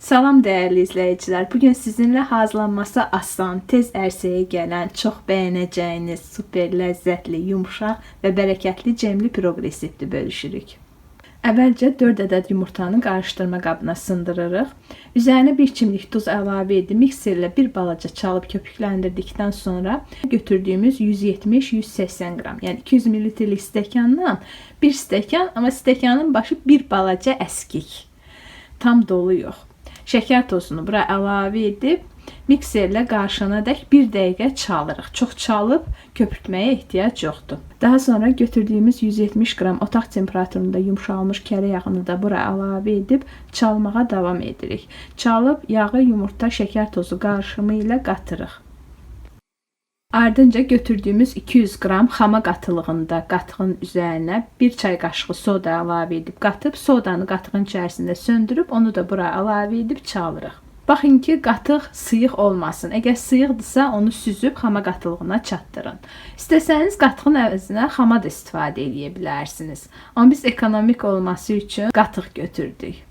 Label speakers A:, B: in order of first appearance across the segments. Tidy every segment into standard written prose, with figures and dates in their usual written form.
A: Salam değerli izleyiciler. Bugün sizinle hazırlanması asan, tez ərsəyə gələn, çox bəyənəcəyiniz, super ləzzətli, yumuşaq və bərəkətli cemli piroq resepti bölüşürük. Əvvəlcə 4 ədəd yumurtanı qarışdırma qabına sındırırıq. Üzərinə 1 çimdik duz əlavə edib mikserlə bir balaca çalıb köpükləndirdikdən sonra götürdüyümüz 170-180 qram, yəni 200 ml stəkandan 1 stəkan, amma stəkanın başı bir balaca əskik. Tam dolu yox. Şəkər tozunu bura əlavə edib mikserlə qarışanadək 1 dəqiqə çalırıq. Çox çalıb köpürtməyə ehtiyac yoxdur. Daha sonra götürdüyümüz 170 qram otaq temperaturunda yumşalmış kərə yağını da bura əlavə edib çalmağa davam edirik. Çalıb yağı, yumurta, şəkər tozu qarışımı ilə qatırıq. Ardınca götürdüyümüz 200 qram xama qatılığında qatığın üzərinə 1 çay qaşığı soda əlavə edib qatıb, sodanı qatığın içərisində söndürüb onu da bura əlavə edib çalırıq. Baxın ki, qatıq sıyıq olmasın. Əgər sıyıqdırsa onu süzüb xama qatılığına çatdırın. İstəsəniz qatığın əvəzinə xama da istifadə edə bilərsiniz. Amma biz ekonomik olması üçün qatıq götürdük.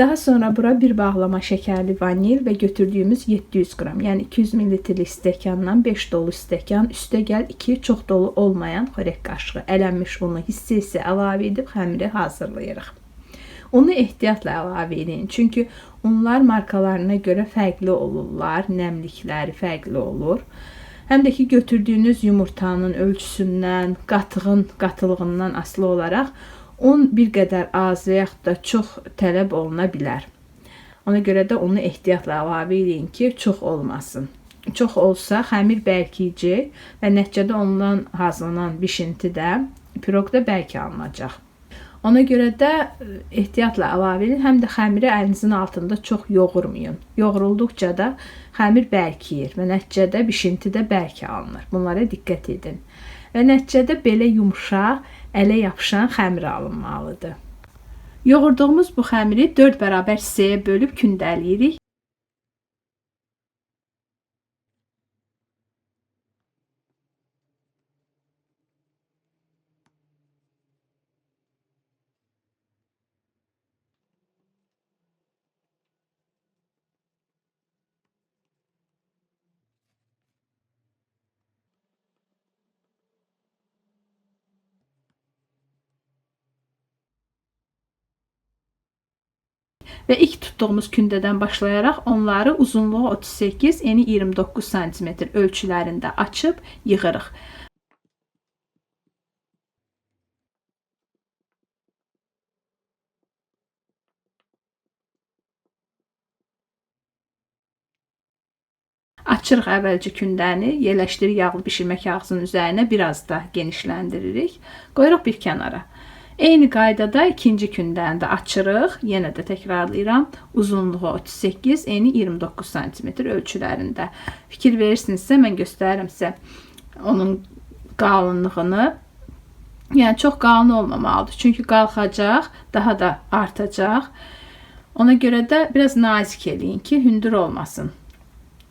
A: Daha sonra bura bir bağlama şəkərli vanil və götürdüyümüz 700 qram, yəni 200 ml stəkandan 5 dolu stəkan, üstə gəl 2 çox dolu olmayan xörək qaşığı, ələnmiş unu hissə əlavə edib xəmiri hazırlayırıq. Unu ehtiyatla əlavə edin, çünki unlar markalarına görə fərqli olurlar, nəmlikləri fərqli olur. Həm də ki, götürdüyünüz yumurtanın ölçüsündən, qatığın qatılığından asılı olaraq un bir qədər az və yaxud da çox tələb oluna bilər. Ona görə də unu ehtiyatla əlavə edin ki, çox olmasın. Çox olsa xəmir bərkiyəcək və nəticədə ondan hazırlanan bişinti də, piroq da bərk alınacaq. Ona görə də ehtiyatla əlavə edin, həm də xəmiri əlinizin altında çox yoğurmayın. Yoğrulduqca da xəmir bərkiyir və nəticədə bişinti də bərk alınır. Bunlara diqqət edin. Və nəticədə belə yumuşaq, ələ yapışan xəmir alınmalıdır. Yoğurduğumuz bu xəmiri 4 bərabər hissəyə bölüb kündələyirik. Və ilk tutduğumuz kündədən başlayaraq onları uzunluğu 38, eni 29 cm ölçülərində açıb yığırıq. Açırıq əvvəlcə kündəni, yerləşdiririk yağlı bişirmə kağızının üzərinə, biraz da genişləndiririk, qoyuruq bir kənara. Eyni qaydada ikinci kündəni də açırıq. Yenə də təkrarlayıram. Uzunluğu 38, eni 29 cm ölçülərində. Fikir verirsinizsə, mən göstərirəm sizə onun qalınlığını. Yəni çox qalın olmamalıdır. Çünki qalxacaq, daha da artacaq. Ona görə də biraz nazik eləyin ki, hündür olmasın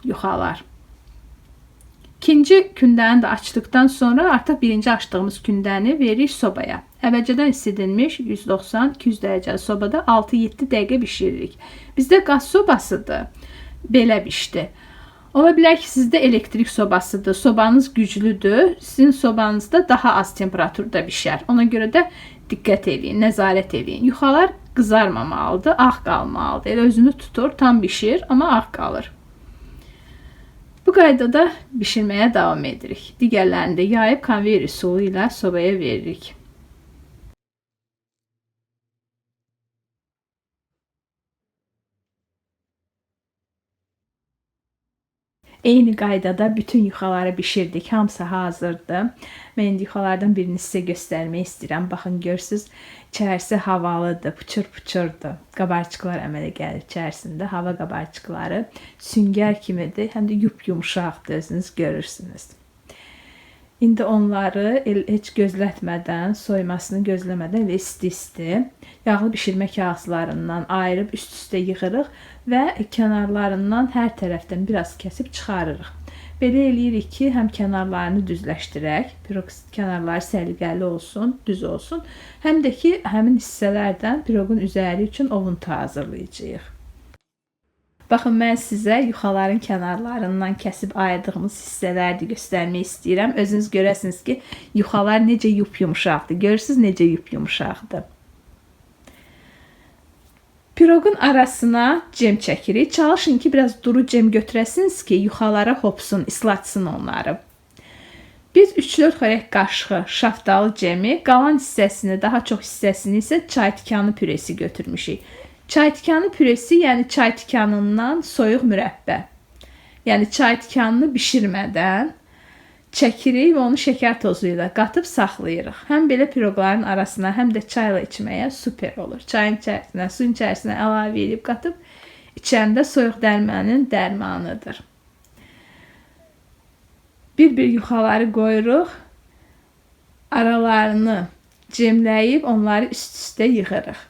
A: yuxalar. İkinci kündəni də açdıqdan sonra artıq birinci açdığımız kündəni veririk sobaya. Əvvəlcədən isidilmiş 190-200 dərəcəli sobada 6-7 dəqiqə bişiririk. Bizdə qaz sobasıdır. Belə bişdi. Ola bilər ki, sizdə elektrik sobasıdır. Sobanız güclüdür. Sizin sobanızda daha az temperaturda bişər. Ona görə də diqqət edin, nəzarət edin. Yuxalar qızarmamalıdır, ağ qalmalıdır. Elə özünü tutur, tam bişir, amma ağ qalır. Bu qaydada bişirməyə davam edirik. Digərlərini də yayıb konveyер üsulu ilə sobaya veririk. Eyni qaydada bütün yuxaları bişirdik. Hamısı hazırdır. Mən indi yuxalardan birini sizə göstərmək istəyirəm. Baxın, görürsünüz, içərisi havalıdır, pıçır-pıçırdır. Qabarcıqlar əmələ gəlir içərisində. Hava qabarcıqları süngər kimidir. Həm də yumuşaqdır, özünüz görürsünüz. İndi onları heç gözlətmədən, soymasını gözləmədən elə isti-isti yağlı bişirmə kağızlarından ayırıb üst-üstə yığırıq və kənarlarından hər tərəfdən biraz kəsib çıxarırıq. Belə eləyirik ki, həm kənarlarını düzləşdirək, piroq kənarları səliqəli olsun, düz olsun, həm də ki, həmin hissələrdən piroqun üzəri üçün ovuntu hazırlayacağıq. Baxın, mən sizə yuxaların kənarlarından kəsib ayırdığımız hissələri də göstərmək istəyirəm. Özünüz görəsiniz ki, yuxalar necə yumşaqdır. Görürsünüz necə yumşaqdır. Piroqun arasına cem çəkirik. Çalışın ki, biraz duru cem götürəsiniz ki, yuxalara hopsun, islatsın onları. Biz 3-4 xörək qaşığı şaftalı cemi, qalan hissəsini, daha çox hissəsini isə çay tikanı püresi götürmüşük. Çay tikanı püresi, yəni çay tikanından soyuq mürəbbə. Yəni çay tikanını bişirmədən çəkirik və onu şəkər tozu ilə qatıb saxlayırıq. Həm belə piroqların arasına, həm də çayla içməyə super olur. Çayın içərisinə, suyun içərisinə əlavə edib qatıb içəndə soyuq dərmanın dərmanıdır. Bir-bir yuxaları qoyuruq, aralarını cemləyib onları üst-üstə yığırıq.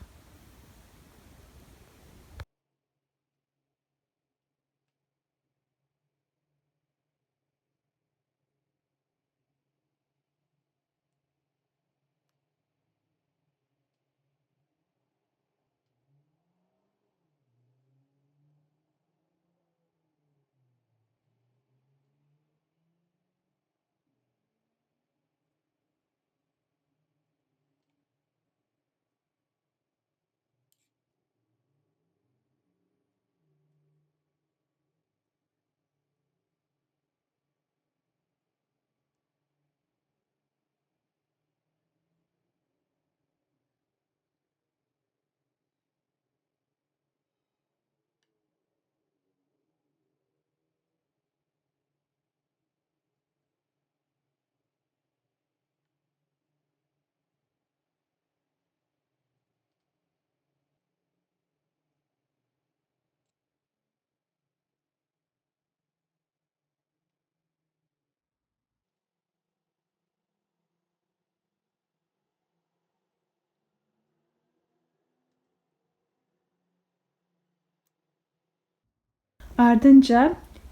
A: Ardınca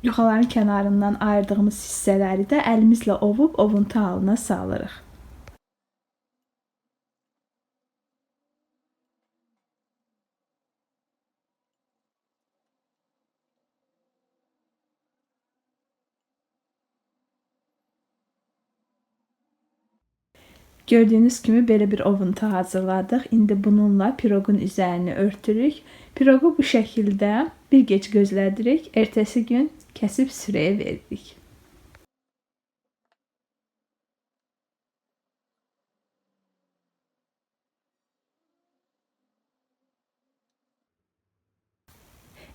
A: yuxaların kənarından ayırdığımız hissələri də əlimizlə ovub ovuntu halına salırıq. Gördüyünüz kimi belə bir ovuntu hazırladıq. İndi bununla piroqun üzərini örtürük. Piroqu bu şəkildə bir gec gözlədirik. Ertəsi gün kəsib sürəyə veririk.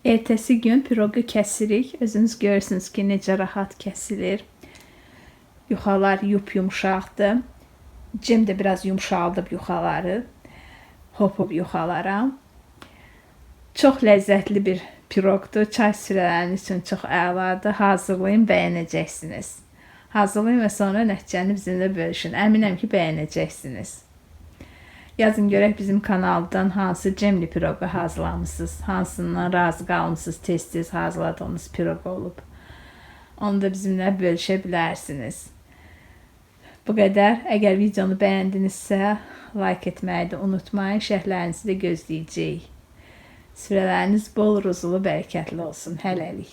A: Ertəsi gün piroqu kəsirik. Özünüz görürsünüz ki, necə rahat kəsilir. Yuxalar yumşaqdır. Cem də biraz yumşaldıb yuxaları. Hopub yuxalara. Çox ləzzətli bir piroqdur. Çay sürələriniz üçün çox əladır. Hazırlayın, bəyənəcəksiniz. Hazırlayın və sonra nəticəni bizimlə bölüşün. Əminəm ki, bəyənəcəksiniz. Yazın görək bizim kanaldan hansı cemli piroqu hazırlamısınız, hansından razı qalmısınız, tez-tez hazırladığınız piroq olub. Onu da bizimlə bölüşə bilərsiniz. Bu qədər. Əgər videonu bəyəndinizsə, like etməyi də unutmayın. Şərhlərinizi də gözləyəcəyik. Sürələriniz bol ruzulu, bərəkətli olsun. Hələlik.